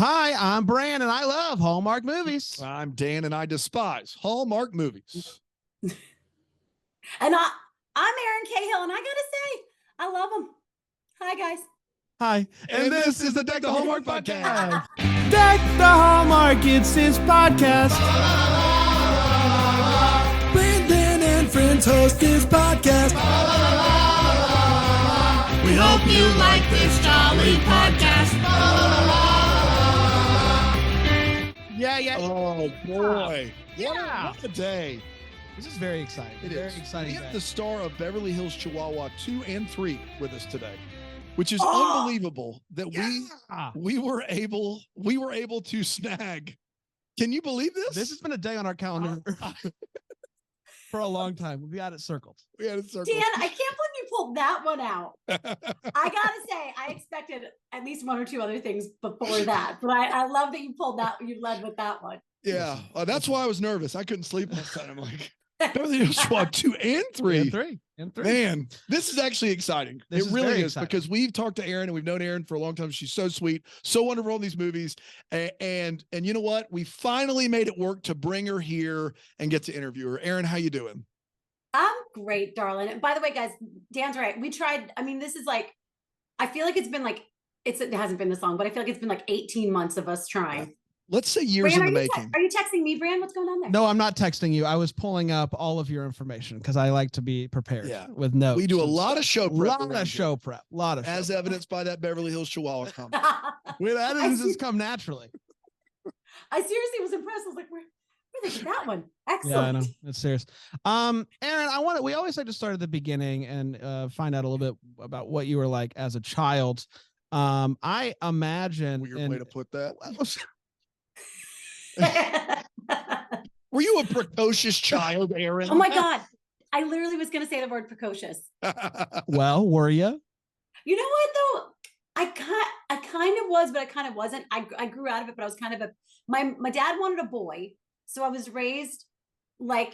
Hi, I'm Bran, and I love Hallmark movies. I'm Dan, and I despise Hallmark movies. And I'm Erin Cahill, and I gotta say, I love them. Hi, guys. Hi, And this is the Deck the Hallmark podcast. Deck the Hallmark, it's his podcast. Brandon and friends host this podcast. We hope you like this jolly podcast. Yeah. Oh, boy. Yeah. What a day. This is very exciting. It very is. exciting. We have day. the star of Beverly Hills Chihuahua 2 and 3 with us today, which is unbelievable that we were able to snag. Can you believe this? This has been a day on our calendar for a long time. We got it circled. We had it circled. Dan, I can't believe you pulled that one out. I gotta say, I expected at least one or two other things before that, but I love that you pulled that. You led with that one. Yeah, that's why I was nervous. I couldn't sleep last night. I'm like, Beverly Hills Chihuahua 2 and 3. And three. Man, this is actually exciting. This it is really very is exciting. because we've talked to Erin and we've known Erin for a long time. She's so sweet, so wonderful in these movies. And you know what? We finally made it work to bring her here and get to interview her. Erin, how you doing? I'm great, darling. And by the way, guys, Dan's right. We tried. I mean, this is like, I feel like it's been like, it hasn't been this long, but I feel like it's been like 18 months of us trying. Let's say years Bran, in the making. are you texting me, Bran? What's going on there? No, I'm not texting you. I was pulling up all of your information because I like to be prepared with notes. We do a lot of show prep. As evidenced by that Beverly Hills Chihuahua comment. Where that doesn't come naturally. I seriously was impressed. I was like, where did they get that one? Excellent. Yeah, I know. It's serious. Erin, we always like to start at the beginning and find out a little bit about what you were like as a child. I imagine Weird way to put that. Were you a precocious child, Erin? Oh my God. I literally was going to say the word precocious. Well, were you? You know what though? I kind of was, but I kind of wasn't. I grew out of it, but I was kind of my dad wanted a boy. So I was raised like,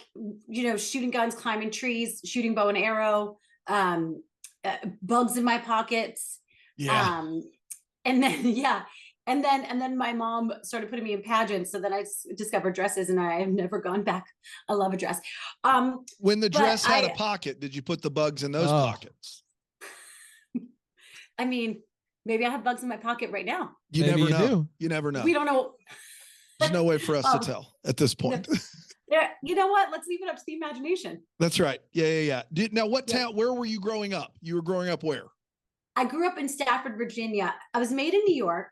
shooting guns, climbing trees, shooting bow and arrow, bugs in my pockets. Yeah. And then my mom started putting me in pageants. So then I discovered dresses and I have never gone back. I love a dress. When the dress had a pocket, did you put the bugs in those pockets? I mean, maybe I have bugs in my pocket right now. You Maybe never know. do. You never know. We don't know. There's no way for us to tell at this point. You know what? Let's leave it up to the imagination. That's right. Yeah. Now, what town? Where were you growing up? You were growing up where? I grew up in Stafford, Virginia. I was made in New York.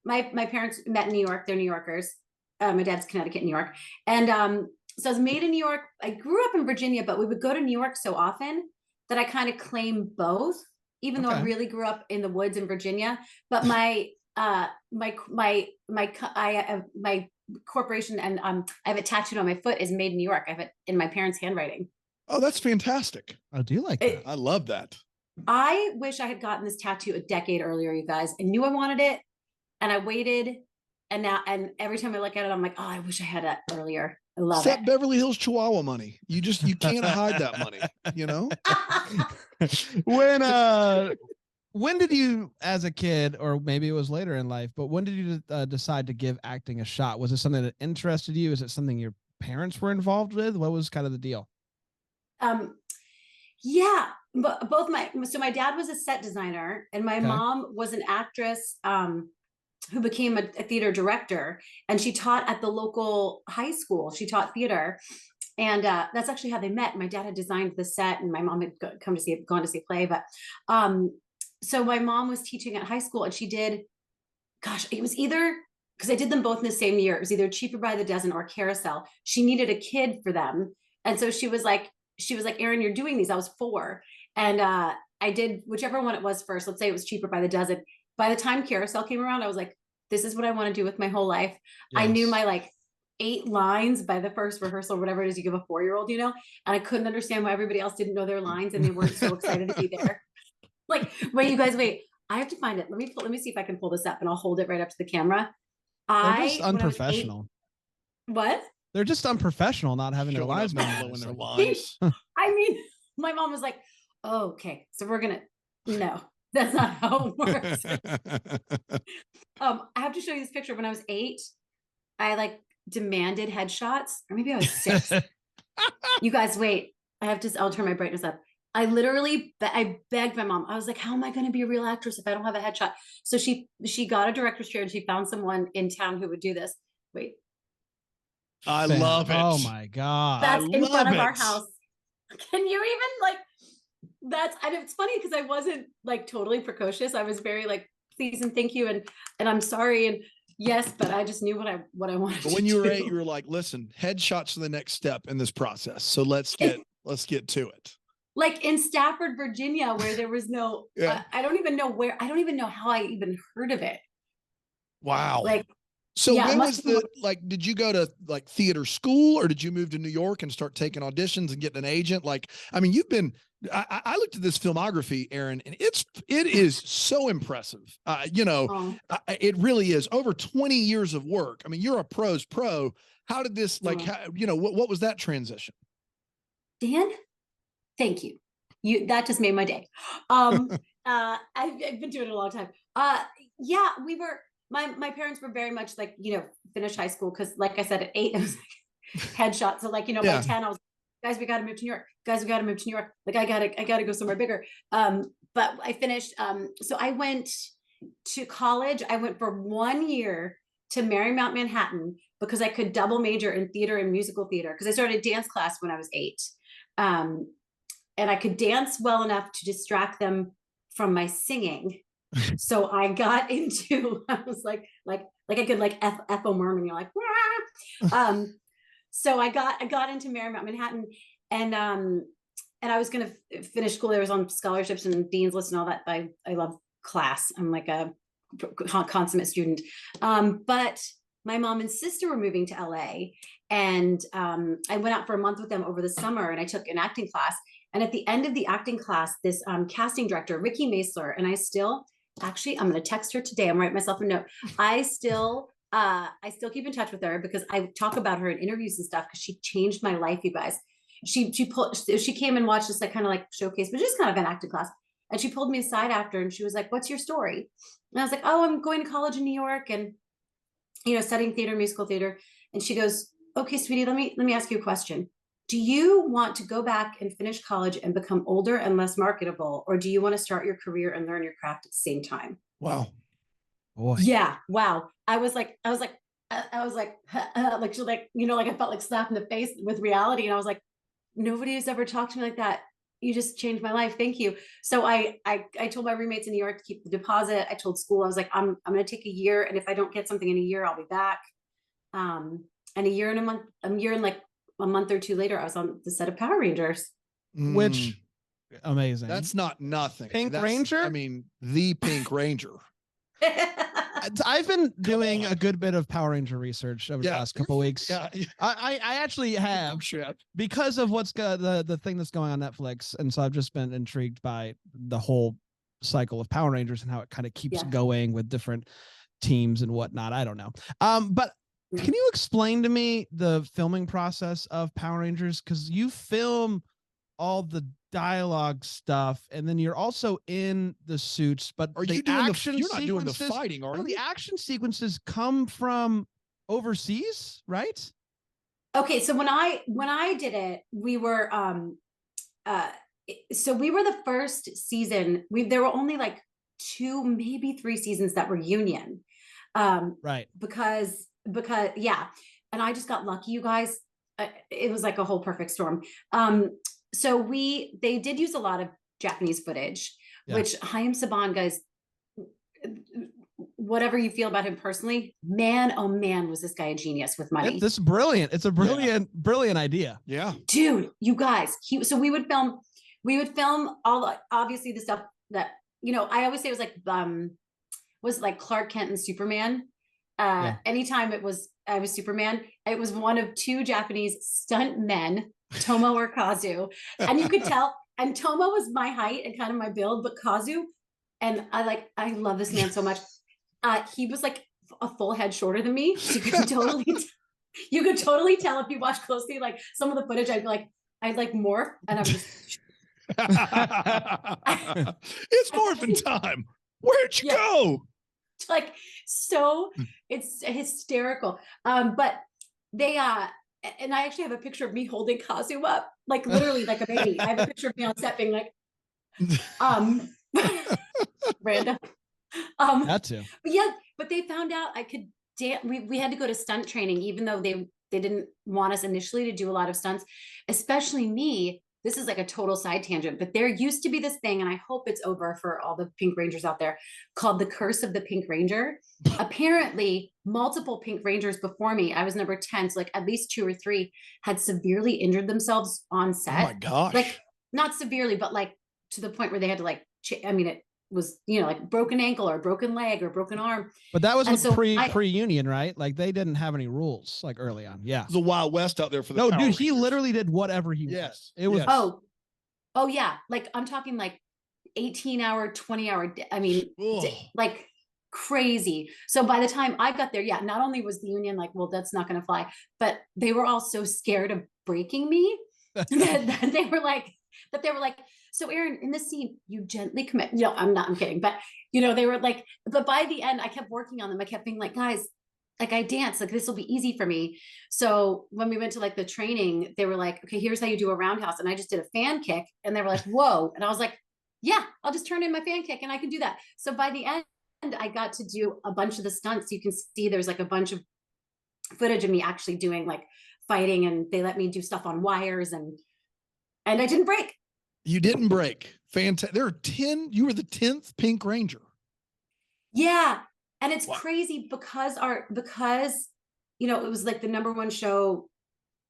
My parents met in New York. They're New Yorkers. My dad's Connecticut, New York. And so I was made in New York. I grew up in Virginia, but we would go to New York so often that I kind of claim both, even though I really grew up in the woods in Virginia. But my corporation and I have it tattooed on my foot is made in New York. I have it in my parents' handwriting. Oh, that's fantastic. I do like that. I love that. I wish I had gotten this tattoo a decade earlier, you guys. I knew I wanted it and I waited. And every time I look at it, I'm like, oh, I wish I had it earlier. I love That it. Beverly Hills Chihuahua money. You can't hide that money, When did you, as a kid, or maybe it was later in life, but when did you decide to give acting a shot? Was it something that interested you? Is it something your parents were involved with? What was kind of the deal? Yeah, but my dad was a set designer and my mom was an actress who became a theater director, and she taught at the local high school. She taught theater, and that's actually how they met. My dad had designed the set and my mom had gone to see a play. But so my mom was teaching at high school, and she did, it was either, because I did them both in the same year, it was either Cheaper by the Dozen or Carousel. She needed a kid for them, and so she was like, Erin, you're doing these. I was 4. And I did whichever one it was first. Let's say it was Cheaper by the Dozen. By the time Carousel came around, I was like, this is what I want to do with my whole life. Yes. I knew my 8 lines by the first rehearsal, whatever it is you give a 4-year-old, and I couldn't understand why everybody else didn't know their lines and they weren't so excited to be there. Wait, you guys, wait, I have to find it. Let me see if I can pull this up and I'll hold it right up to the camera. They're just unprofessional. What? They're just unprofessional, not having their lives known. I mean, my mom was like, oh, okay, so we're gonna, no, That's not how it works. I have to show you this picture. When I was 8, I like demanded headshots, or maybe I was 6. You guys, wait. I'll turn my brightness up. I literally, I begged my mom. I was like, how am I going to be a real actress if I don't have a headshot? So she got a director's chair and she found someone in town who would do this. Wait. I love it. Oh my God. That's in front of our house. Can you even like, and it's funny because I wasn't like totally precocious. I was very like, please and thank you. And I'm sorry. And yes, but I just knew what I wanted. But when you were 8, you were like, listen, headshots are the next step in this process. So let's get to it. Like in Stafford, Virginia, where there was no, I don't even know how I even heard of it. Wow. Like, so when was did you go to like theater school, or did you move to New York and start taking auditions and getting an agent? Like, I mean, I looked at this filmography, Erin, and it is so impressive. It really is over 20 years of work. I mean, you're a pro's pro. How did this, what was that transition? Dan, thank you. That just made my day. I've been doing it a long time. We were, my parents were very much like, finish high school. Cause like I said, at 8, it was like headshots. So like, by 10, I was like, guys, we got to move to New York. Guys, we got to move to New York. Like, I gotta go somewhere bigger. But I finished. So I went to college. I went for 1 year to Marymount, Manhattan, because I could double major in theater and musical theater. Cause I started dance class when I was 8. And I could dance well enough to distract them from my singing. So I got into, I was like I could like Ethel Merman, you're like, wah! So I got into Marymount, Manhattan, and I was going to finish school. There was on scholarships and dean's list and all that. I love class. I'm like a consummate student. But my mom and sister were moving to LA, and I went out for a month with them over the summer, and I took an acting class. And at the end of the acting class, this casting director, Ricky Maesler, and I'm going to text her today. I'm writing myself a note. I still keep in touch with her because I talk about her in interviews and stuff, because she changed my life, you guys. She came and watched this like kind of like showcase, but just kind of an acting class. And she pulled me aside after, and she was like, what's your story? And I was like, oh, I'm going to college in New York and, studying theater, musical theater. And she goes, okay, sweetie, let me ask you a question. Do you want to go back and finish college and become older and less marketable? Or do you want to start your career and learn your craft at the same time? Wow. Boy. Yeah. Wow. I was like, like she like, I felt like slapped in the face with reality. And I was like, nobody has ever talked to me like that. You just changed my life. Thank you. So I told my roommates in New York to keep the deposit. I told school, I was like, I'm going to take a year. And if I don't get something in a year, I'll be back. And a year and like a month or 2 later, I was on the set of Power Rangers. Which, amazing. That's not nothing. Pink Ranger? I mean, the Pink Ranger. I've been doing a good bit of Power Ranger research over the last couple of weeks. Yeah. I actually have, because of what's the thing that's going on Netflix. And so I've just been intrigued by the whole cycle of Power Rangers and how it kind of keeps going with different teams and whatnot. I don't know. But can you explain to me the filming process of Power Rangers? Because you film all the dialogue stuff, and then you're also in the suits. But are you doing you're not doing the fighting, are you? The action sequences come from overseas, right? Okay, so when I did it, we were so we were the first season. There were only like 2, maybe 3 seasons that were union. Right. Because and I just got lucky, you guys. It was like a whole perfect storm. So they did use a lot of Japanese footage, which Chaim Saban, guys, whatever you feel about him personally, man, oh man, was this guy a genius with money. This is brilliant. It's a brilliant idea. Yeah. Dude, you guys, so we would film all, obviously the stuff that, I always say it was like Clark Kent and Superman. Anytime I was Superman, it was one of 2 Japanese stunt men, Tomo or Kazu. And you could tell, and Tomo was my height and kind of my build, but Kazu, and I love this man so much. He was like a full head shorter than me. So you could totally tell if you watch closely, like some of the footage, I'd like morph, and I was just, It's morphin' time. Where'd you go? Like, so it's hysterical. But they and I actually have a picture of me holding Kazu up, like literally like a baby. I have a picture of me on set being like, random. That too. But yeah, but they found out I could dance. We had to go to stunt training, even though they didn't want us initially to do a lot of stunts, especially me. This is like a total side tangent, but there used to be this thing, and I hope it's over for all the Pink Rangers out there, called the Curse of the Pink Ranger. Apparently, multiple Pink Rangers before me, I was number 10, so like at least 2 or 3 had severely injured themselves on set. Oh my gosh. Like, not severely, but like to the point where they had to like, I mean, it was, like broken ankle or broken leg or broken arm. But that was And with so pre-union, right? Like they didn't have any rules like early on. Yeah. It was a Wild West out there for the No, Power dude, he Rangers. literally did whatever he wanted. It was Oh yeah. Like I'm talking like 18-hour, 20-hour, I mean, like crazy. So by the time I got there, not only was the union like, well, that's not going to fly, but they were all so scared of breaking me that they were like, so Erin, in this scene, you gently commit. No, I'm kidding. But they were like, but by the end, I kept working on them. I kept being like, guys, like I dance, like this will be easy for me. So when we went to like the training, they were like, okay, here's how you do a roundhouse. And I just did a fan kick and they were like, whoa. And I was like, yeah, I'll just turn in my fan kick and I can do that. So by the end, I got to do a bunch of the stunts. You can see there's like a bunch of footage of me actually doing like fighting, and they let me do stuff on wires, and I didn't break. You didn't break. Fantastic. There are 10. You were the 10th Pink Ranger. Yeah. And it's crazy because it was like the #1 show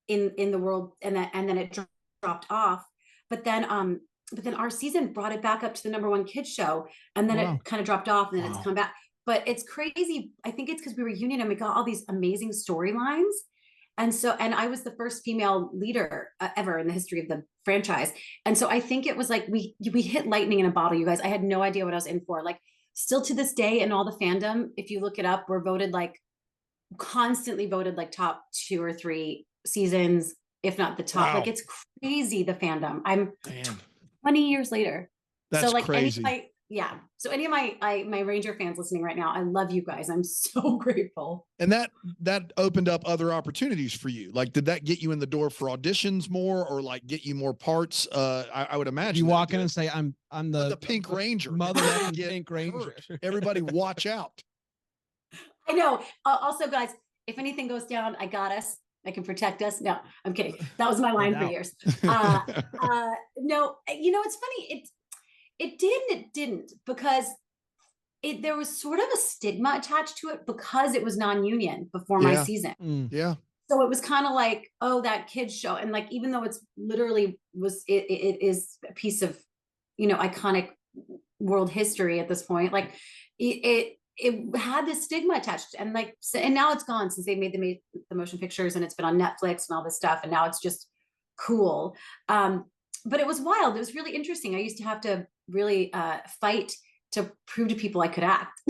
in the world, and then it dropped off. But then our season brought it back up to the #1 kids show, and then it kind of dropped off, and then it's come back. But it's crazy. I think it's because we were union and we got all these amazing storylines. And I was the first female leader ever in the history of the franchise. And so I think it was like we hit lightning in a bottle, you guys. I had no idea what I was in for. Like still to this day in all the fandom, if you look it up, we're constantly voted like top 2 or 3 seasons, if not the top. Like it's crazy, the fandom. I'm 20 years later. That's so like crazy. So any of my Ranger fans listening right now, I love you guys. I'm so grateful. And that opened up other opportunities for you. Like, did that get you in the door for auditions more, or like get you more parts? I would imagine you walk in and say, I'm the Pink Ranger, mother of the Pink Ranger. Everybody watch out. I know. Also, guys, if anything goes down, I got us. I can protect us. No, I'm kidding. That was my line for years. No, it's funny. It did and it didn't, because there was sort of a stigma attached to it because it was non-union before my season. Yeah. So it was kind of like, oh, that kids show. And like, even though it's literally it is a piece of, iconic world history at this point, like it had this stigma attached, and like, and now it's gone since they made the motion pictures, and it's been on Netflix and all this stuff. And now it's just cool. But it was wild. It was really interesting. I used to have to really fight to prove to people I could act.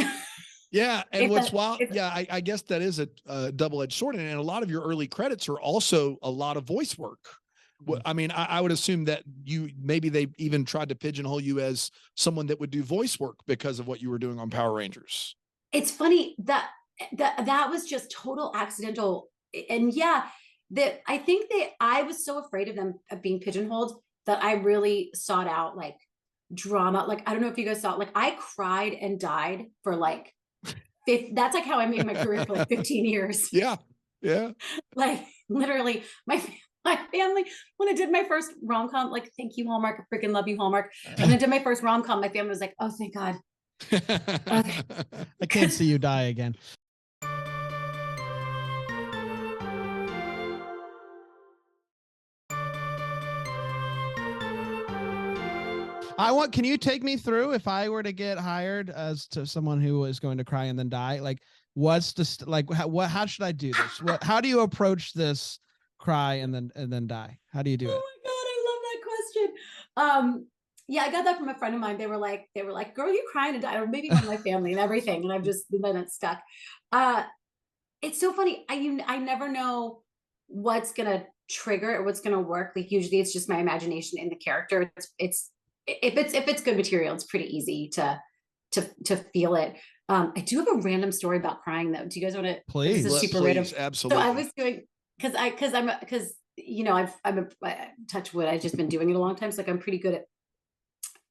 Yeah. And what's wild, I guess that is a double-edged sword. And a lot of your early credits are also a lot of voice work. I mean, I would assume that maybe they even tried to pigeonhole you as someone that would do voice work because of what you were doing on Power Rangers. It's funny that was just total accidental. And I think I was so afraid of them being pigeonholed that I really sought out like drama. Like, I don't know if you guys saw it. Like, I cried and died for like, that's like how I made my career for like 15 years. Yeah. Yeah. Like literally my family, when I did my first rom-com, like, thank you, Hallmark. I freaking love you, Hallmark. When I did my first rom-com, my family was like, oh, thank God. Okay. I can't see you die again. Can you take me through, if I were to get hired as to someone who is going to cry and then die, like what's how should I do this? How do you approach this cry and then die? How do you do it? Oh my God, I love that question. I got that from a friend of mine. They were like, girl, you crying and die, or maybe one of my family and everything. And I've just been stuck. It's so funny. I never know what's gonna trigger it, what's gonna work. Like usually it's just my imagination in the character. It's if it's good material, it's pretty easy to feel it. I do have a random story about crying though. Do you guys want to? Please. This is super Please, random. absolutely. So I was doing because you know I'm a touch wood. I've just been doing it a long time, so like I'm pretty good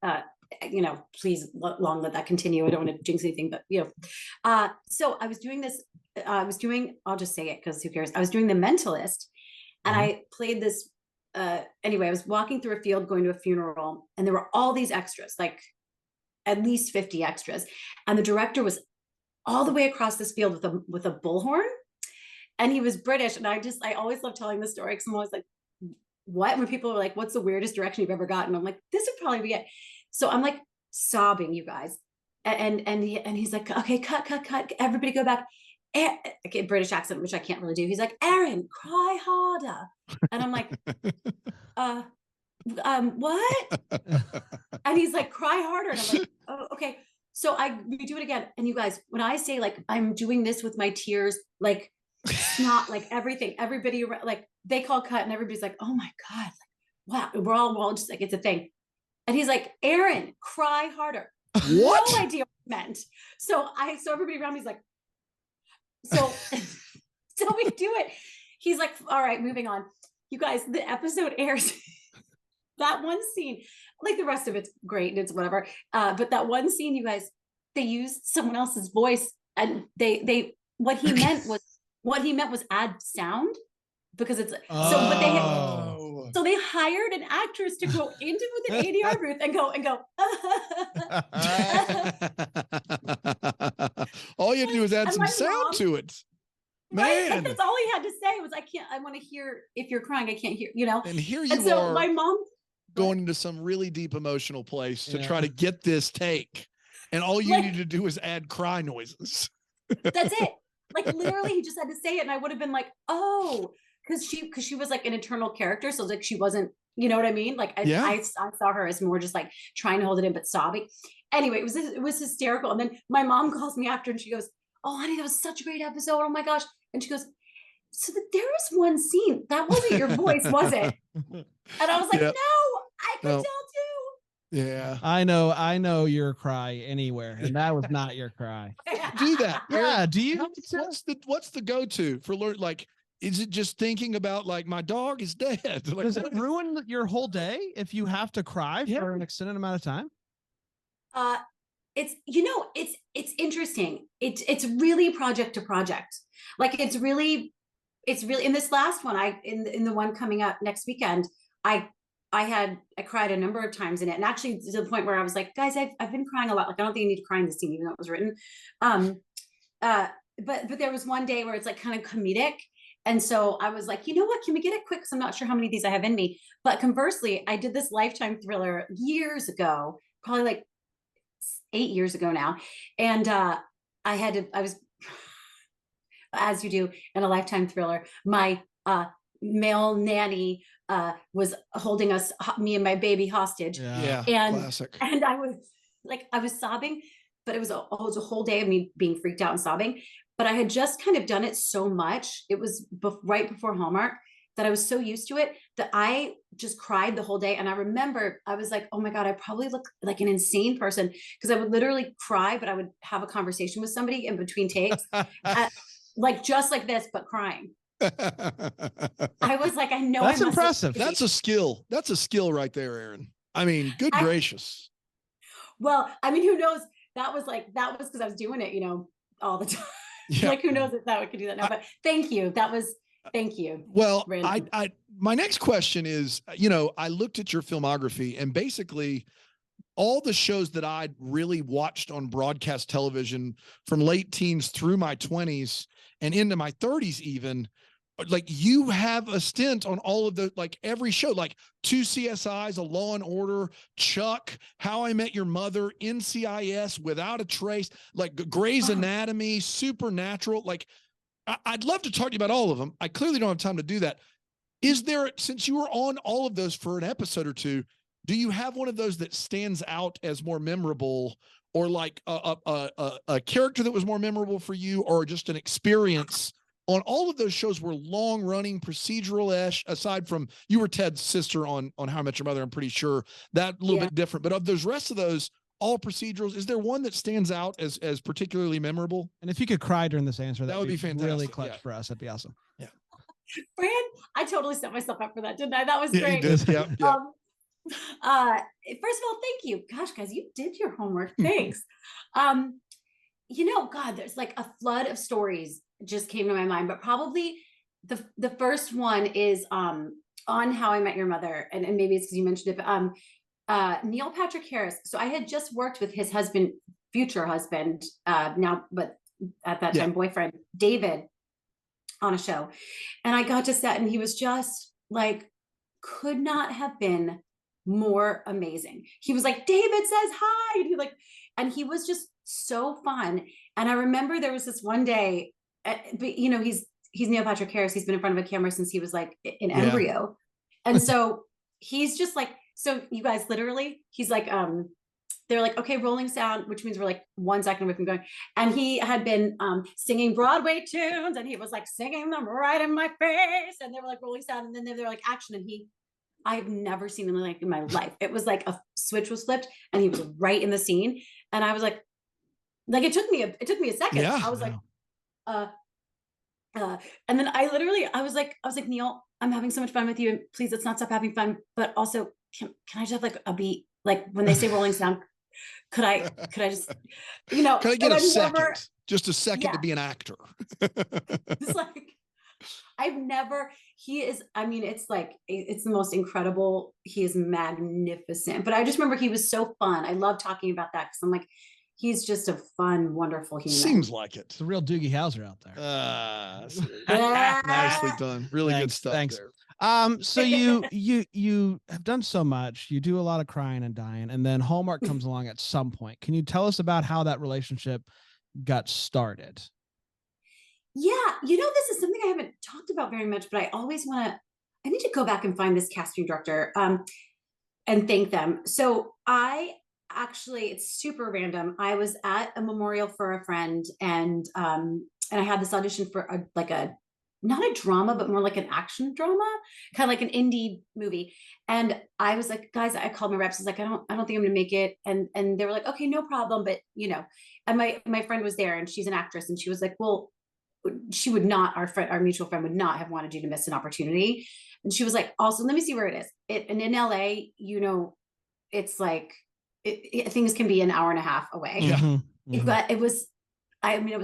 at you know, please long let that continue. I don't want to jinx anything, but you know, so I was doing this. I'll just say it because who cares? I was doing The Mentalist, and I played this. Anyway, I was walking through a field going to a funeral, and there were all these extras, like at least 50 extras, and the director was all the way across this field with a bullhorn, and he was British, and I always love telling this story because I'm always like, what? When people are like, what's the weirdest direction you've ever gotten? I'm like, this would probably be it. So I'm like sobbing, you guys, and he's like, okay, cut, everybody go back. Okay, British accent, which I can't really do. He's like, Erin, cry harder, and I'm like, what? And he's like, cry harder, and I'm like, oh, okay. So we do it again, and you guys, when I say like I'm doing this with my tears, like snot, like everything, everybody like they call cut, and everybody's like, oh my god, like, wow, we're all just like, it's a thing. And he's like, Erin, cry harder. What? No idea what it meant. So everybody around me is like, so we do it. He's like, all right, moving on. You guys, the episode airs. That one scene, like the rest of it's great and it's whatever. But that one scene, you guys, they used someone else's voice, and they what he meant was add sound, because it's so they hired an actress to go into with an ADR booth and go. All you had to do was add some sound to it. Man, right? Like, that's all he had to say was, I want to hear if you're crying. I can't hear, you know. And here you and so are, my mom going into some really deep emotional place to try to get this take, and all you need to do is add cry noises. That's it. Like literally, he just had to say it, and I would have been like, oh, because she was like an internal character, so like she wasn't, you know what I mean? Like I saw her as more just like trying to hold it in but sobbing. Anyway, it was hysterical. And then my mom calls me after, and she goes, oh honey, that was such a great episode, oh my gosh. And she goes, so there was one scene that wasn't your voice, was it? And I was like, no, I could tell too. Yeah, I know your cry anywhere, and that was not your cry. Do that. Yeah, do you? What's the go-to for like? Is it just thinking about like my dog is dead? Like, does it ruin your whole day if you have to cry for an extended amount of time? It's, you know, it's interesting. It's really project to project. Like it's really in this last one, in the one coming up next weekend, I cried a number of times in it, and actually to the point where I was like, guys, I've been crying a lot. Like I don't think you need to cry in this scene, even though it was written. But there was one day where it's like kind of comedic. And so I was like, you know what, can we get it quick? Because I'm not sure how many of these I have in me. But conversely, I did this Lifetime thriller years ago, probably like 8 years ago now. And I was, as you do in a Lifetime thriller, my male nanny was holding me and my baby hostage. Yeah, and classic. And I was sobbing, but it was a whole day of me being freaked out and sobbing. But I had just kind of done it so much. It was right before Hallmark that I was so used to it that I just cried the whole day. And I remember I was like, oh my God, I probably look like an insane person, because I would literally cry, but I would have a conversation with somebody in between takes, like just like this, but crying. I was like, I know. That's impressive. That's a skill. That's a skill right there, Erin. I mean, good gracious. Well, I mean, who knows? That was because I was doing it, you know, all the time. Yeah. Like who knows if that could do that now, but thank you. Thank you. Well, my next question is, you know, I looked at your filmography, and basically all the shows that I'd really watched on broadcast television from late teens through my 20s and into my 30s even, like you have a stint on all of the, like every show, like 2 CSIs, a Law and Order, Chuck, How I Met Your Mother, NCIS, Without a Trace, like Grey's Anatomy, Supernatural. Like I'd love to talk to you about all of them. I clearly don't have time to do that. Is there, since you were on all of those for an episode or two, do you have one of those that stands out as more memorable, or like a character that was more memorable for you, or just an experience on all of those shows were long running procedural-ish, aside from you were Ted's sister on How I Met Your Mother. I'm pretty sure that a little bit different, but of those rest of those, all procedurals, is there one that stands out as particularly memorable? And if you could cry during this answer, that would be fantastic. Really clutch for us. That'd be awesome. Yeah. Fran, I totally set myself up for that, didn't I? That was great. You did. Yeah. First of all, thank you. Gosh, guys, you did your homework. Thanks. God, there's like a flood of stories just came to my mind, but probably the first one is on How I Met Your Mother, and maybe it's because you mentioned it, but Neil Patrick Harris. So I had just worked with his husband, future husband, now, but at that time, boyfriend, David, on a show. And I got to set, and he was just like, could not have been more amazing. He was like, David says hi. And he was just so fun. And I remember there was this one day, but he's Neil Patrick Harris. He's been in front of a camera since he was like an embryo. And so he's just like, so you guys, literally, he's like, they're like, okay, rolling sound, which means we're like 1 second away from going. And he had been singing Broadway tunes, and he was like singing them right in my face. And they were like rolling sound, and then they were like action. And I've never seen him like in my life. It was like a switch was flipped, and he was right in the scene. And I was like it took me a second. Yeah, I was like, and then I was like, Neil, I'm having so much fun with you. Please, let's not stop having fun. But also, can I just have like a beat? Like when they say rolling sound, could I just, can I get a second? Just a second to be an actor. It's like, it's the most incredible. He is magnificent. But I just remember he was so fun. I love talking about that because I'm like, he's just a fun, wonderful human. Seems like it. It's a real Doogie Howser out there. Nicely done. Really good stuff. Thanks. There. So you have done so much. You do a lot of crying and dying, and then Hallmark comes along at some point. Can you tell us about how that relationship got started? Yeah, this is something I haven't talked about very much, but I always I need to go back and find this casting director and thank them. So it's super random. I was at a memorial for a friend, and I had this audition for not a drama, but more like an action drama, kind of like an indie movie. And I was like, guys, I called my reps. I was like, I don't think I'm gonna make it. And they were like, okay, no problem. But and my friend was there, and she's an actress, and she was like, well, she would not, our mutual friend would not have wanted you to miss an opportunity. And she was like, also, let me see where it is. And in LA, it's like, things can be an hour and a half away. Mm-hmm. But it was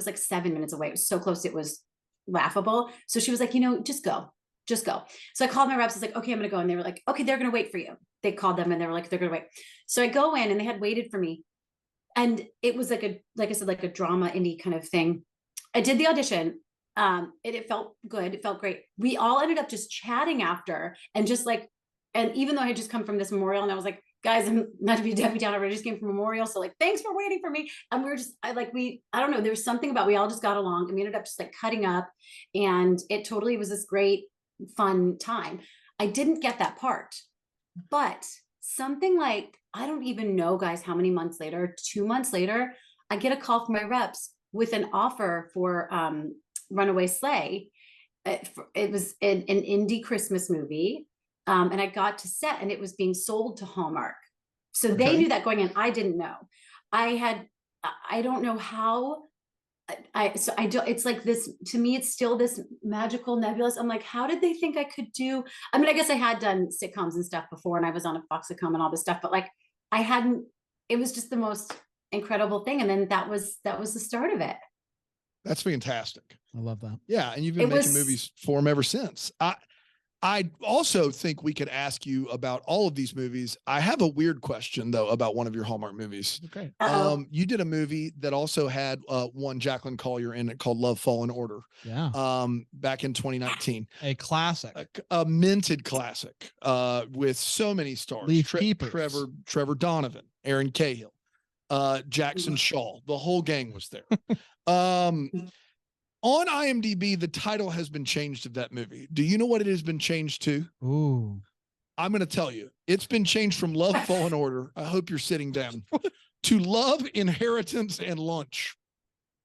like 7 minutes away. It was so close. It was laughable. So she was like, just go. So I called my reps. I was like, okay, I'm going to go. And they were like, okay, they're going to wait for you. They called them, and they were like, they're going to wait. So I go in, and they had waited for me. And it was like I said, like a drama indie kind of thing. I did the audition. It felt good. It felt great. We all ended up just chatting after, and just like, and even though I had just come from this memorial, and I was like, guys, I'm not to be Debbie Downer, I just came from memorial. So like, thanks for waiting for me. And we were just, I don't know, there was something about, we all just got along, and we ended up just like cutting up, and it totally was this great, fun time. I didn't get that part, but something like, I don't even know, guys, how many months later, 2 months later, I get a call from my reps with an offer for Runaway Sleigh. It was an indie Christmas movie. And I got to set, and it was being sold to Hallmark. So they knew that going in. I didn't know. I don't know how. It's like this, to me, it's still this magical, nebulous. I'm like, how did they think I could do? I mean, I guess I had done sitcoms and stuff before, and I was on a Foxicom and all this stuff, but like, it was just the most incredible thing. And then that was the start of it. That's fantastic. I love that. Yeah. And you've been making movies for them ever since. I also think we could ask you about all of these movies. I have a weird question though about one of your Hallmark movies. Okay. You did a movie that also had one Jacqueline Collier in it called Love, Fall in Order. Yeah. Back in 2019. A classic. A minted classic with so many stars. Leaf Keepers. Trevor Donovan, Erin Cahill, Jackson Shaw. The whole gang was there. On IMDb, the title has been changed of that movie. Do you know what it has been changed to? Ooh. I'm going to tell you. It's been changed from Love, Fall in Order. I hope you're sitting down. To Love, Inheritance, and Lunch.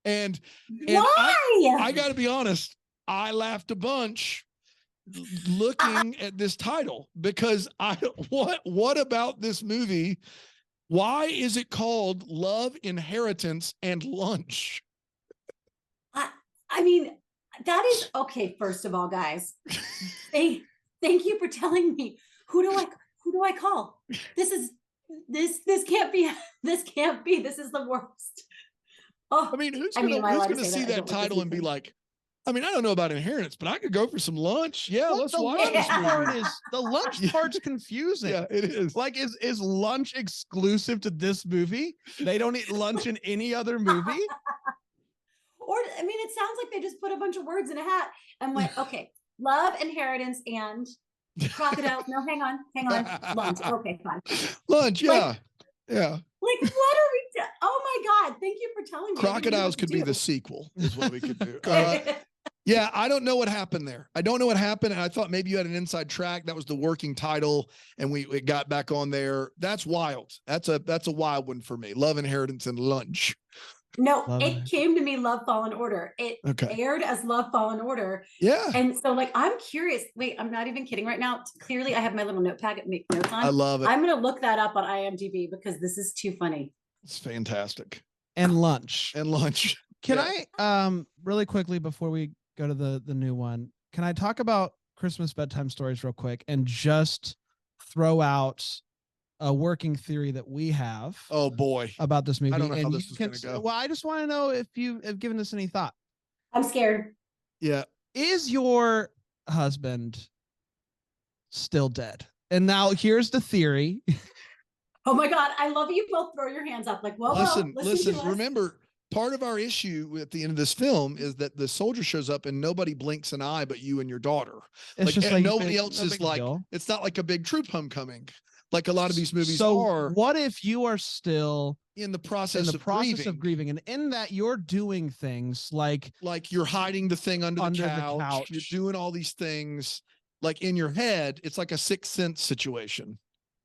And why? I got to be honest. I laughed a bunch looking at this title because what about this movie? Why is it called Love, Inheritance, and Lunch? I mean, that is okay. First of all, guys, thank you for telling me. Who do I call? This can't be. This can't be. This is the worst. Oh, I mean, who's gonna see that title and be like, I mean, I don't know about Inheritance, but I could go for some lunch. Yeah, let's watch this movie. The lunch part's confusing. Yeah, it is. Like, is lunch exclusive to this movie? They don't eat lunch in any other movie? Or, I mean, it sounds like they just put a bunch of words in a hat and went, okay, love, inheritance, and crocodiles. No, hang on. Lunch. Okay, fine. Lunch, yeah. Yeah. Like, what are we doing? Oh my God. Thank you for telling me. Crocodiles could be the sequel, is what we could do. Yeah, I don't know what happened there. I don't know what happened. And I thought maybe you had an inside track. That was the working title. And it got back on there. That's wild. That's a wild one for me. Love, Inheritance, and Lunch. No, it came to me, Love, Fallen Order. It aired as Love, Fallen Order. Yeah. And so, like, I'm curious. Wait, I'm not even kidding right now. Clearly, I have my little notepad to make notes on. I love it. I'm going to look that up on IMDb because this is too funny. It's fantastic. And Lunch. And Lunch. Can I, really quickly before we go to the new one, can I talk about Christmas bedtime stories real quick and just throw out a working theory that we have. Oh boy, about this movie. I don't know and how this is going to go. Well, I just want to know if you have given this any thought. I'm scared. Yeah. Is your husband still dead? And now here's the theory. Oh my God, I love you both. Throw your hands up. Like, well, listen. Remember, part of our issue at the end of this film is that the soldier shows up and nobody blinks an eye but you and your daughter. It's just like nobody else is like. It's not like a big troop homecoming, like a lot of these movies are. What if you are still in the process of grieving, and in that you're doing things like you're hiding the thing under the couch. You're doing all these things like in your head. It's like a Sixth Sense situation.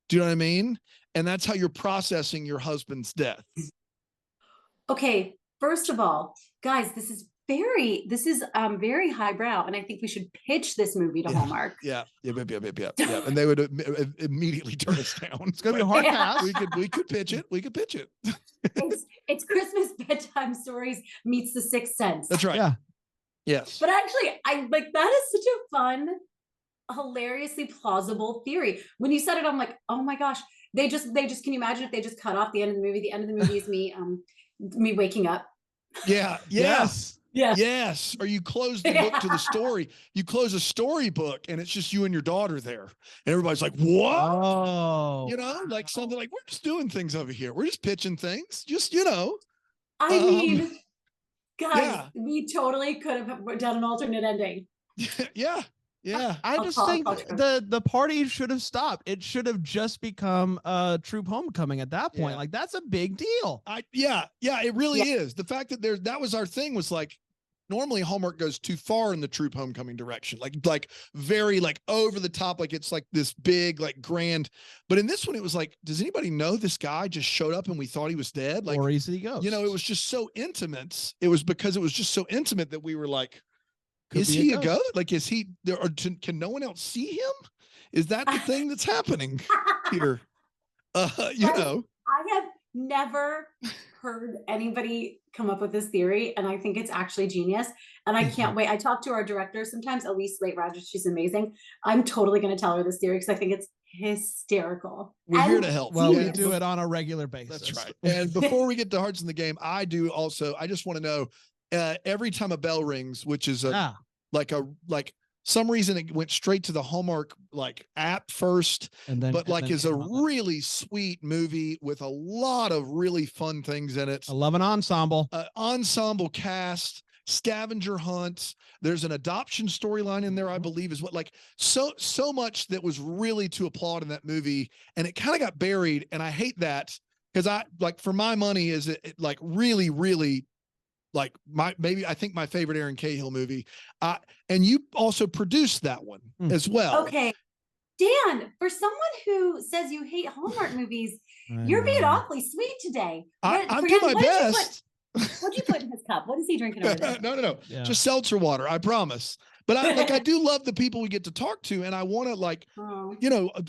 Do you know what I mean? And that's how you're processing your husband's death. Okay, first of all, guys, this is very highbrow, and I think we should pitch this movie to Hallmark. Yeah. And they would immediately turn us down. It's gonna be a hard pass. We could pitch it. It's Christmas bedtime stories meets The Sixth Sense. That's right. Yeah. Yes. But actually, I like that is such a fun, hilariously plausible theory. When you said it, I'm like, oh my gosh. They just can you imagine if they just cut off the end of the movie? The end of the movie is me waking up. Yeah. Yes. Yeah. Yes. Or you close the book to the story. You close a storybook and it's just you and your daughter there. And everybody's like, what? Oh. Like something like, we're just doing things over here. We're just pitching things. Just, I mean, guys, we totally could have done an alternate ending. Yeah. Yeah. I just think the party should have stopped. It should have just become a troop homecoming at that point. Yeah. Like, that's a big deal. It really is. The fact that that was our thing was like, normally Hallmark goes too far in the troop homecoming direction, like very like over the top, like it's like this big, like grand. But in this one, it was like, does anybody know this guy just showed up and we thought he was dead? Like, or easy goes. It was just so intimate. It was because it was just so intimate that we were like, is he a ghost? Like, is he there? Or can no one else see him? Is that the thing that's happening here? I have never heard anybody come up with this theory, and I think it's actually genius. And I can't wait. I talk to our director sometimes, Elise Slate Rogers. She's amazing. I'm totally going to tell her this theory because I think it's hysterical. We're here to help. Well, we do it on a regular basis. That's right. And before we get to Hearts in the Game, I just want to know. Every time a bell rings, which is some reason it went straight to the Hallmark app first, is a really sweet movie with a lot of really fun things in it. I love an ensemble. Ensemble cast, scavenger hunts. There's an adoption storyline in there, I believe, is what so much that was really to applaud in that movie, and it kind of got buried, and I hate that because for my money is it really, really. I think my favorite Erin Cahill movie. And you also produced that one as well. Okay. Dan, for someone who says you hate Hallmark movies, you're being awfully sweet today. I'm doing my best. What'd you put in his cup? What is he drinking over there? No. Yeah. Just seltzer water. I promise. But I do love the people we get to talk to, and I want to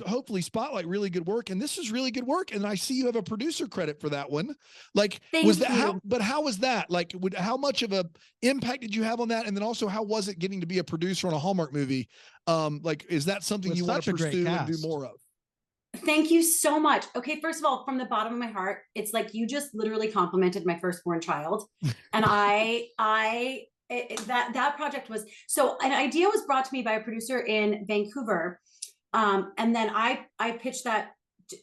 hopefully spotlight really good work. And this is really good work. And I see you have a producer credit for that one. Like, Thank was that you. how was that? Like, how much of a impact did you have on that? And then also, how was it getting to be a producer on a Hallmark movie? Like, is that something you want to pursue and do more of? Thank you so much. Okay, first of all, from the bottom of my heart, it's like you just literally complimented my firstborn child, and that project was so. An idea was brought to me by a producer in Vancouver, and then I pitched that,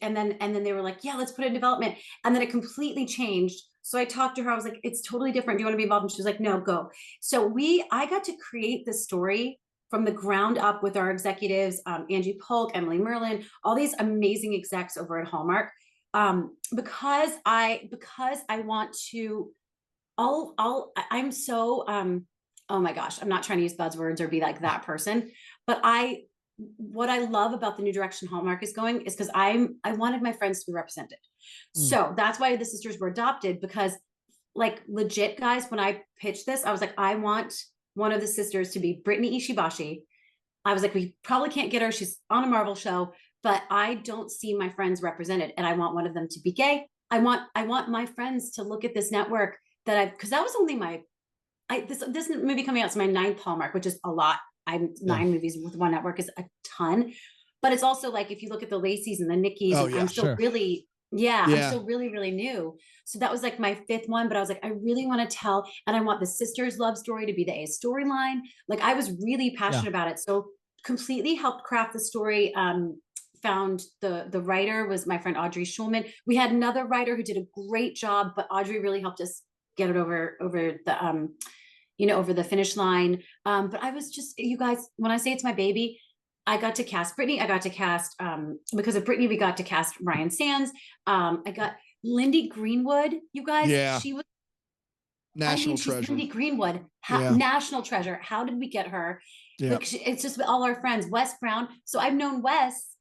and then they were like, "Yeah, let's put it in development," and then it completely changed. So I talked to her. I was like, "It's totally different. Do you want to be involved?" And she was like, "No, go." So I got to create this story from the ground up with our executives, Angie Polk, Emily Merlin, all these amazing execs over at Hallmark, because I want to. I'm so oh my gosh, I'm not trying to use buzzwords or be like that person, but what I love about the new direction Hallmark is going is because I wanted my friends to be represented. So that's why the sisters were adopted, because like legit guys, when I pitched this, I was like, I want one of the sisters to be Brittany Ishibashi. I was like, we probably can't get her. She's on a Marvel show, but I don't see my friends represented. And I want one of them to be gay. I want my friends to look at this network because that was only this movie coming out is my 9th Hallmark, which is a lot. 9 movies with one network is a ton, but it's also like, if you look at the Lacey's and the Nickies, I'm still really, I'm still really, really new. So that was like my 5th one, but I was like, I really want to tell, and I want the sisters' love story to be the A storyline. Like, I was really passionate about it. So completely helped craft the story. Found the writer was my friend Audrey Schulman. We had another writer who did a great job, but Audrey really helped us get it over the over the finish line. But I was just, you guys, when I say it's my baby, I got to cast Brittany. I got to cast, because of Brittany, we got to cast Ryan Sands. I got Lindy Greenwood, you guys. Yeah. She was national treasure. Lindy Greenwood, national treasure. How did we get her? Yeah. Like, it's just all our friends. Wes Brown. So I've known Wes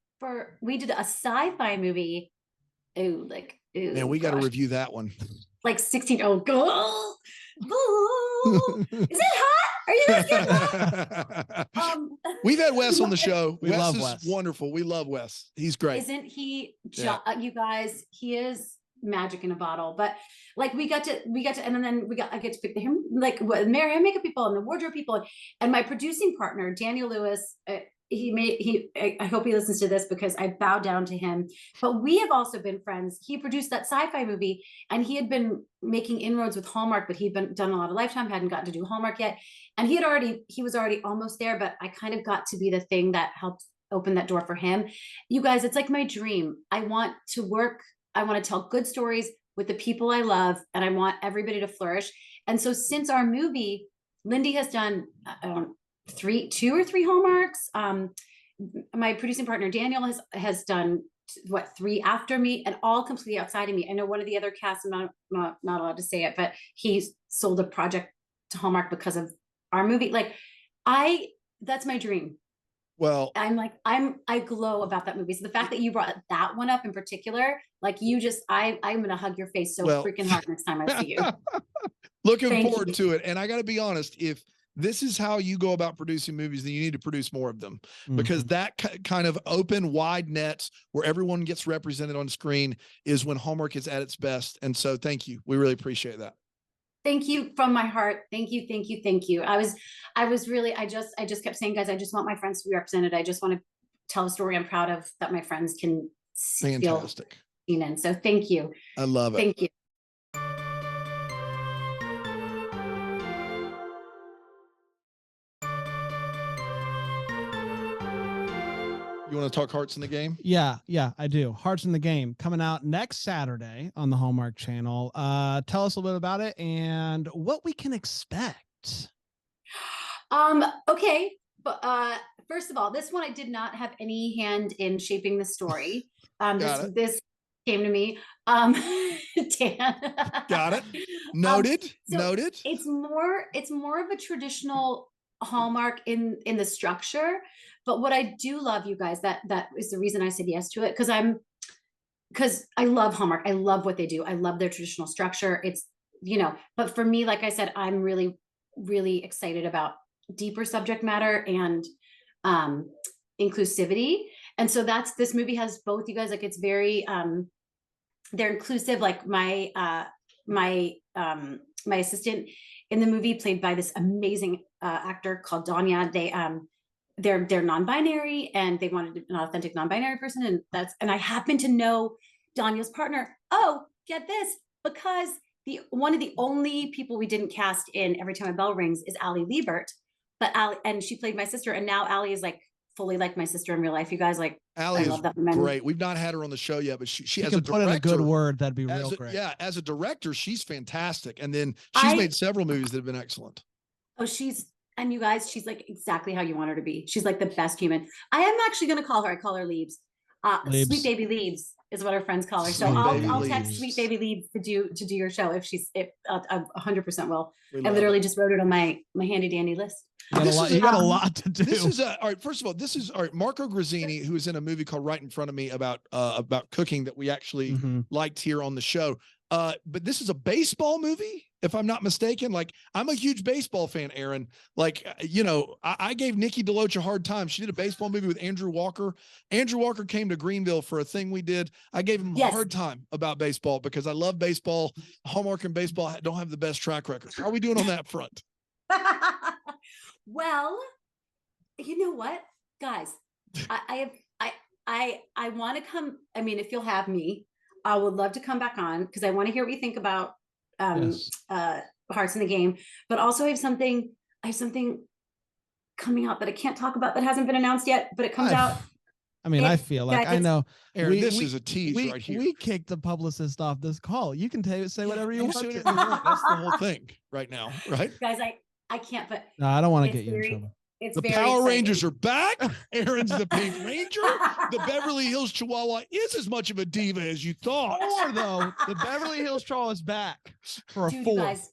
we did a sci-fi movie. Man, we got to review that one. Like 16-year-old girl. Is it hot? Are you guys getting hot? We've had Wes on the show. We love is Wes. Wonderful. We love Wes. He's great. Isn't he? You guys, he is magic in a bottle. But like we got to, and then I get to pick him, like marry him, makeup people and the wardrobe people, and my producing partner Daniel Lewis. I hope he listens to this because I bow down to him. But we have also been friends. He produced that sci-fi movie, and he had been making inroads with Hallmark, but he'd done a lot of Lifetime, hadn't gotten to do Hallmark yet. And he was already almost there, but I kind of got to be the thing that helped open that door for him. You guys, it's like my dream. I want to work. I want to tell good stories with the people I love, and I want everybody to flourish. And so since our movie, Lindy has done, 2 or 3 Hallmarks. My producing partner Daniel has done 3 after me, and all completely outside of me. I know one of the other casts, I'm not allowed to say it, but he sold a project to Hallmark because of our movie. Like, that's my dream. Well, I glow about that movie. So the fact that you brought that one up in particular, like I'm gonna hug your face so freaking hard next time I see you. Looking forward to it. And I got to be honest, if this is how you go about producing movies, then you need to produce more of them, because that kind of open, wide nets where everyone gets represented on screen is when Hallmark is at its best. And so thank you. We really appreciate that. Thank you from my heart. Thank you. Thank you. Thank you. I was really, I just kept saying, guys, I just want my friends to be represented. I just want to tell a story I'm proud of, that my friends can Fantastic. feel seen in. So thank you. I love it. Thank you. You want to talk Hearts in the Game? Yeah, I do. Hearts in the Game coming out next Saturday on the Hallmark Channel. Tell us a little bit about it and what we can expect. Okay, but first of all, this one I did not have any hand in shaping the story. This came to me. Dan. Got it. Noted. Noted. It's more of a traditional Hallmark in the structure, but what I do love, you guys, that is the reason I said yes to it, because I love Hallmark. I love what they do. I love their traditional structure. It's but for me, like I said, I'm really, really excited about deeper subject matter and inclusivity. And so this movie has both, you guys, like it's very, they're inclusive. Like my assistant in the movie, played by this amazing actor called Danya. They're non-binary, and they wanted an authentic non-binary person. And I happen to know Danya's partner. Oh, get this, because one of the only people we didn't cast in Every Time a Bell Rings is Ali Liebert, but Ali, and she played my sister, and now Ali is like fully like my sister in real life. You guys, like, Ali I love that woman. Great. We've not had her on the show yet, but she has can a put in a good word. That'd be real great. Yeah, as a director, she's fantastic. And then she's made several movies that have been excellent. Oh, and you guys, she's like exactly how you want her to be. She's like the best human. I am actually going to call her. I call her Leaves. Sweet Baby Leaves is what her friends call her. So I'll text Sweet Baby Leaves to do your show if 100% will. I literally just wrote it on my handy dandy list. You got a lot to do. This is all right. First of all, Marco Grazzini, who is in a movie called Right in Front of Me about cooking that we actually liked here on the show. But this is a baseball movie, if I'm not mistaken. Like, I'm a huge baseball fan, Erin. Like, I gave Nikki DeLoach a hard time. She did a baseball movie with Andrew Walker. Andrew Walker came to Greenville for a thing we did. I gave him a hard time about baseball because I love baseball. Hallmark and baseball don't have the best track record. How are we doing on that front? Well, you know what, guys, I want to come. I mean, if you'll have me, I would love to come back on, because I want to hear what you think about Hearts in the Game. But also I have something coming out that I can't talk about that hasn't been announced yet, but it comes out. I mean, I feel like I know. Erin, this is a tease right here. We kicked the publicist off this call. You can say whatever you want to. That's the whole thing right now, right? Guys, I can't, but no, I don't want to get you in trouble. It's the Power Rangers are back. Erin's the Pink Ranger. The Beverly Hills Chihuahua is as much of a diva as you thought. Though, the Beverly Hills Chihuahua is back for a 4th. You guys,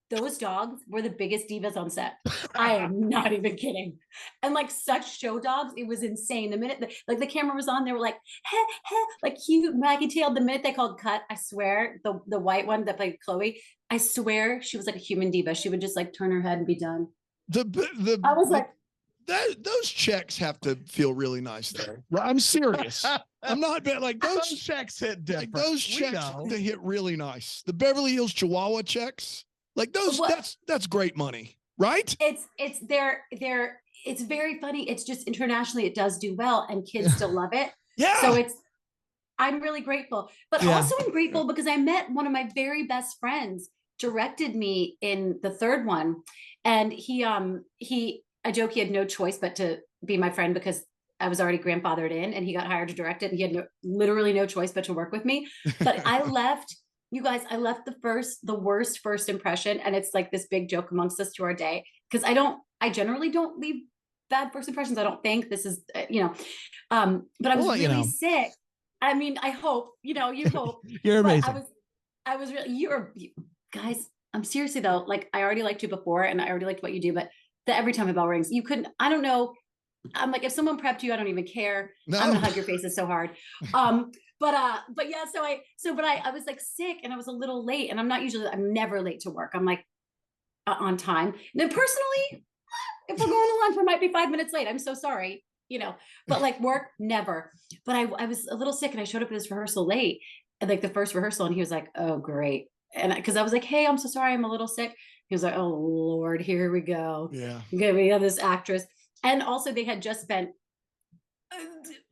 those dogs were the biggest divas on set. I am not even kidding. And like such show dogs, it was insane. The minute the camera was on, they were like, heh, heh, like cute Maggie tailed. The minute they called cut, I swear, the white one that played Chloe, I swear she was like a human diva. She would just like turn her head and be done. I was like, those checks have to feel really nice there. I'm serious. I'm not like those checks hit different. Like those checks they hit really nice. The Beverly Hills Chihuahua checks, like those, that's great money, right? It's very funny. It's just internationally it does do well, and kids still love it. Yeah. So I'm really grateful, but also I'm grateful because I met one of my very best friends directed me in the 3rd one, and I joke he had no choice but to be my friend because I was already grandfathered in, and he got hired to direct it, and he had literally no choice but to work with me. But I left, you guys, the worst first impression, and it's like this big joke amongst us to our day, because I generally don't leave bad first impressions. I don't think this is, but I was really sick. I mean, I hope, you hope. You're amazing. I was really, guys, I'm seriously though, like I already liked you before, and I already liked what you do, but Every Time a Bell Rings, you couldn't, I don't know. I'm like, if someone prepped you, I don't even care. No. I'm gonna hug your faces so hard. But yeah, but I was like sick, and I was a little late, and I'm never late to work. I'm like on time. And then personally, if we're going to lunch, we might be 5 minutes late. I'm so sorry, but like work, never. But I was a little sick, and I showed up at this rehearsal late, and like the first rehearsal, and he was like, oh, great. And because I was like, hey, I'm so sorry, I'm a little sick. He was like, oh Lord, here we go. Yeah. We have this actress. And also they had just spent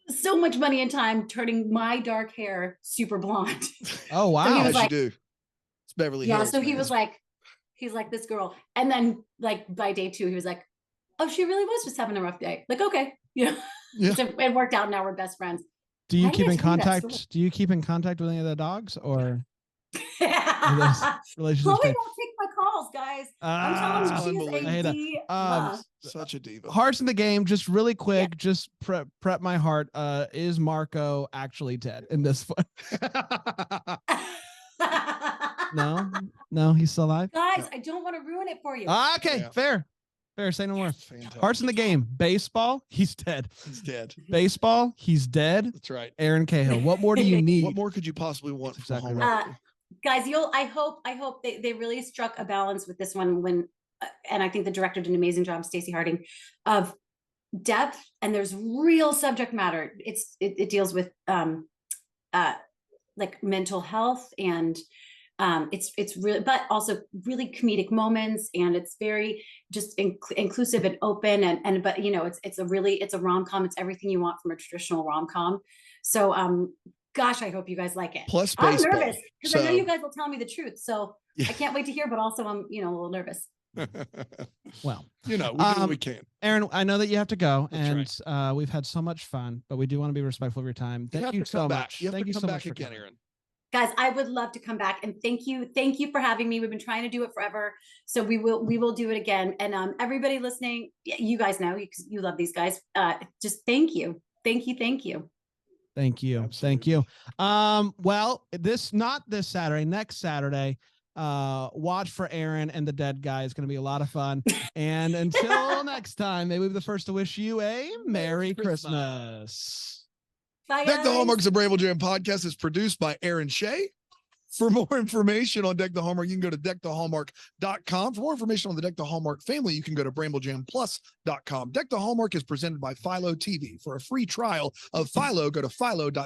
so much money and time turning my dark hair super blonde. Oh, wow. So he was as like, you do. It's Beverly Hills. Yeah. So he was like, he's like this girl. And then like by day 2, he was like, oh, she really was just having a rough day. Like, okay. So it worked out. Now we're best friends. Do you keep in contact? Do you keep in contact with any of the dogs, or? Chloe won't take my calls, guys. I'm telling you, she's a diva. Such a diva. Hearts in the Game, just really quick, just prep my heart. Is Marco actually dead in this one? No, he's still alive. Guys, I don't want to ruin it for you. Okay, fair. Say no more. Hearts in the Game. Baseball, he's dead. He's dead. Baseball, he's dead. That's right. Erin Cahill. What more do you need? What more could you possibly want from Hallmark? guys, I hope they really struck a balance with this one when, and I think the director did an amazing job, Stacey Harding, of depth, and there's real subject matter. It deals with like mental health, and it's really, but also really comedic moments, and it's very just inclusive and open, and but you know, it's a rom-com. It's everything you want from a traditional rom-com. So gosh, I hope you guys like it. Plus I'm baseball, nervous because I know you guys will tell me the truth, so yeah. I can't wait to hear, but also I'm a little nervous. Well, you know, we do what we can. Erin, I know that you have to go. That's and we've had so much fun, but we do want to be respectful of your time. Thank you so much. Thank you so much again, Erin. Guys, I would love to come back, and thank you for having me. We've been trying to do it forever, so we will do it again. And everybody listening, you guys know you love these guys. Just thank you. Absolutely. Well, not this Saturday, next Saturday, watch for Erin and the Dead Guy. It's going to be a lot of fun. And until next time, may we be the first to wish you a Merry Christmas. Bye, Deck the guys. Hallmark's a Bramble Jam podcast is produced by Erin Shea. For more information on Deck the Hallmark, you can go to deckthehallmark.com. For more information on the Deck the Hallmark family, you can go to bramblejamplus.com. Deck the Hallmark is presented by Philo TV. For a free trial of Philo, go to philo.tv/DTH.